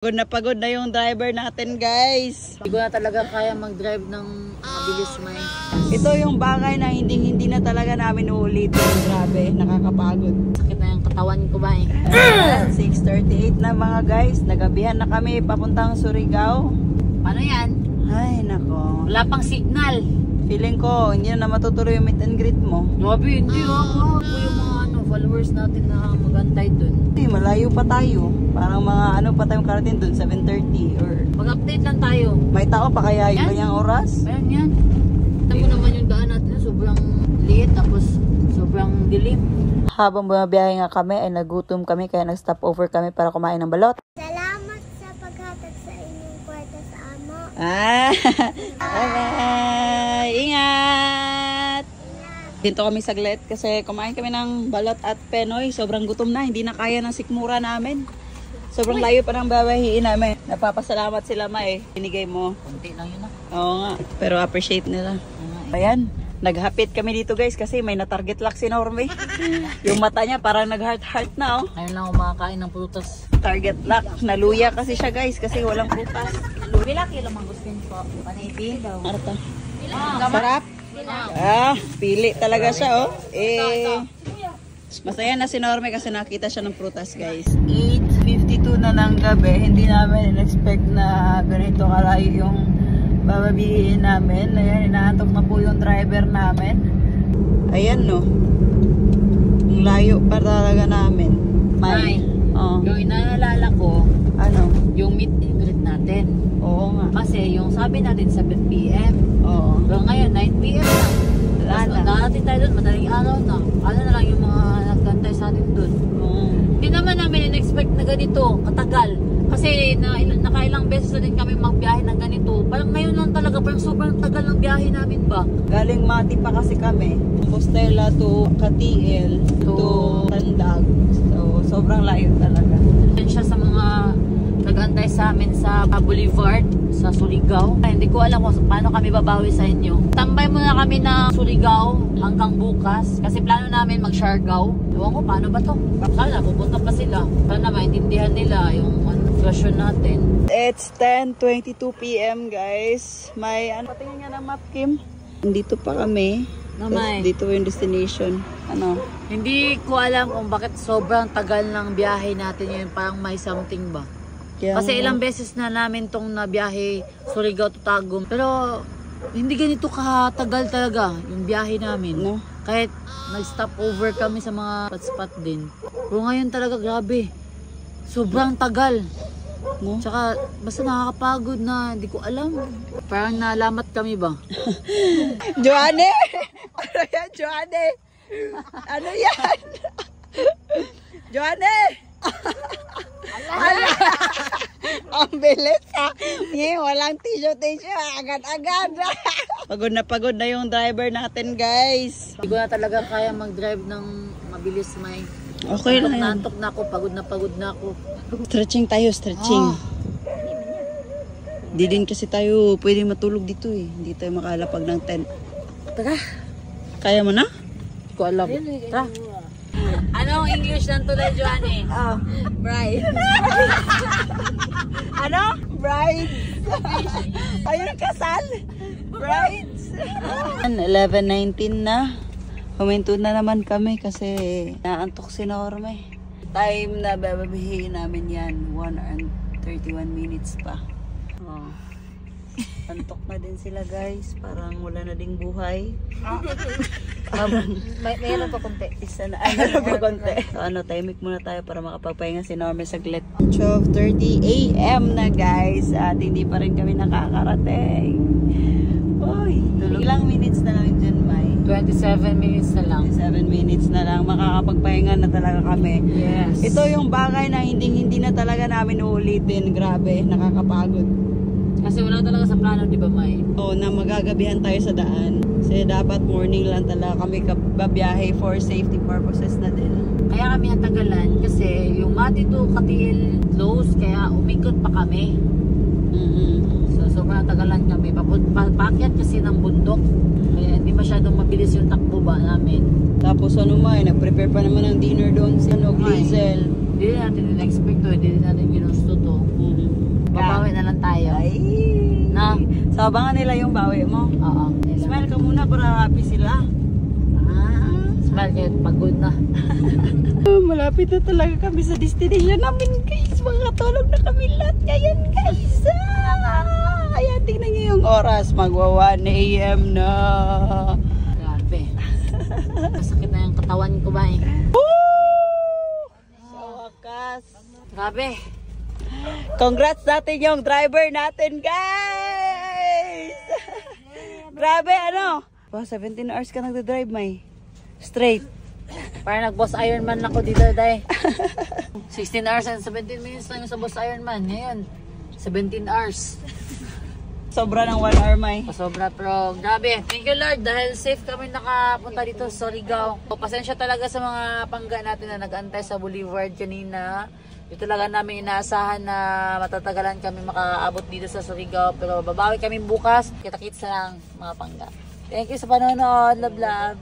Pagod na yung driver natin, guys. Hindi ko na talaga kaya mag-drive ng mabilis, may. Ito yung bagay na hindi na talaga namin uulitin. Grabe, nakakapagod. Sakit na yung katawan ko ba eh. 6:38 na mga guys. Nagabihan na kami papuntang Surigao. Paano yan? Ay, nako. Wala pang signal. Feeling ko, hindi na matutuloy yung meet and greet mo. Grabe, hindi ako. Yung mga followers natin na magantay dun. Malayo pa tayo. Parang mga pa tayong karating dun, 7:30 or... Mag-update lang tayo. May tao pa kaya yung kanyang oras? Ayan yan. Alam mo naman yung daan natin na sobrang liit tapos sobrang dilim. Habang bumabiyahe nga kami ay nagutom kami kaya nag-stop over kami para kumain ng balot. Salamat sa paghatag sa inyong kwarta sa amo. Bye-bye! Ingat! Dito kami saglit kasi kumain kami ng balot at penoy. Sobrang gutom na, hindi na kaya ng sikmura namin. Sobrang layo pa ng babahiin namin. Napapasalamat sila, May. Binigay mo. Kunti lang yun ah. Oo nga, pero appreciate nila. Ayan, naghapit kami dito guys kasi may na-target lock si Norme. Yung mata niya parang nag-heart na oh. Ayun lang kumakain ng prutas. Target lock. Naluya kasi siya guys kasi walang prutas. Bila kilo mangustin po. Paniti daw. Arta. Sarap. Pili talaga siya oh. Masaya na si Norme kasi nakita siya ng prutas guys. 8:52 na ng gabi. Hindi namin in-expect na ganito kalayo yung bababihin namin. Ayan, inaantok na po yung driver namin. Ayan no. Yung layo pa talaga namin. May. Yung inaalala ko, ano? yung meet and greet natin. Oo nga. Kasi yung sabi natin 7 PM. Oo. Pero ngayon 9 PM na. Darating tayo doon, madaling araw na. Ano na lang yung mga nagkantay sa atin doon. Hindi naman namin in-expect na ganito, katagal. Kasi nakailang beses na din kami magbiyahe ng ganito. Parang ngayon lang talaga, parang sobrang tagal ng biyahe namin ba? Galing Mati pa kasi kami. Compostela to Katiel to Tandag. So, sobrang layo talaga. Yan siya sa mga nag-antay sa amin sa Boulevard, sa Surigao. Ay, hindi ko alam kung paano kami babawi sa inyo. Tambay muna kami na Surigao hanggang bukas. Kasi plano namin mag-Siargao. Ewan ko, paano ba to? Sana pupunta pa sila. Sana maintindihan nila yung sitwasyon natin. It's 10:22 PM guys. May patingin nga ng map, Kim. Dito pa kami. Dito yung destination. Ano? Hindi ko alam kung bakit sobrang tagal ng biyahe natin yun. Parang may something ba? Kasi ilang beses na namin tong nabiyahe Surigao to Tagum. Pero hindi ganito katagal talaga yung biyahe namin. No? Kahit nag-stop over kami sa mga spot din. Pero ngayon talaga grabe. Sobrang tagal. No? Tsaka basta nakakapagod na hindi ko alam. Parang nalamat kami ba? Joanne! Ano yan, Joanne? Ano yan? Joanne! Ang bilis ha. Walang tissue. Agad-agad. Pagod na yung driver natin guys. Hindi ko na talaga kaya mag-drive ng mabilis, may. Okay lang yan. Nantok na ako, pagod na ako. Stretching tayo, stretching. Di din kasi tayo pwede matulog dito eh. Hindi tayo makalapag ng tent. Tara. Kaya mo na? Hindi ko alam. Tara. Ano ang English ng tulay, Joanne? Bride. Ano? Bride. Ayun, kasal. Brides. 11:19 na. Huminto na naman kami kasi naantok si Norme. Time na bababihin namin yan. 1 and 31 minutes pa. Antok na din sila guys. Parang wala na ding buhay. Mayroon pa konti. Isa na. Mayroon pa konti. So timing muna tayo para makapagpahinga si Norme saglit. 12:30 AM na guys. At hindi pa rin kami nakakarating. Uy, ilang minutes na lang dyan, May? 27 minutes na lang. 27 minutes na lang. Makakapagpahinga na talaga kami. Yes. Ito yung bagay na hindi na talaga namin uulitin. Grabe, nakakapagod. Kasi wala talaga sa plano, di ba, May? Oo, na magagabihan tayo sa daan. Kasi dapat morning lang talaga kami babiyahe for safety purposes na din. Kaya kami natagalan kasi yung Mati to Katiel close, kaya umikot pa kami. So, sobrang natagalan kami. Papakyat kasi ng bundok. Kaya hindi masyadong mabilis yung takbo ba namin. Tapos nag-prepare pa naman ng dinner doon si Diesel. Hindi natin in-expect to, hindi natin ginusto to. Sabangan nila yung bawi mo. Oo. Smile ka muna para happy sila. Smile kahit pagod na. Malapit na talaga kami sa destination namin guys. Makatulog na kami lahat ngayon guys. Kaya tingnan nyo yung oras. Magwa 1 AM na. Grabe. Masakit na yung katawan ko ba eh. Sa wakas. Grabe. Congrats natin yung driver natin guys. Grabe ano. 17 hours ka nagda-drive May. Straight. Parang nag-boss Ironman ako dito day. 16 hours and 17 minutes lang yung sa boss Ironman. Ngayon, 17 hours. Sobra ng 1 hour May. Pasobra pero grabe. Thank you Lord dahil safe kami nakapunta dito sa Surigao. Pasensya talaga sa mga pangga natin na nag-antay sa Boulevard kanina. Ito talaga namin inaasahan na matatagalan kami makaabot dito sa Surigao. Pero babawi kami bukas. Kita-kits na lang mga pangga. Thank you sa panonood. Love, love.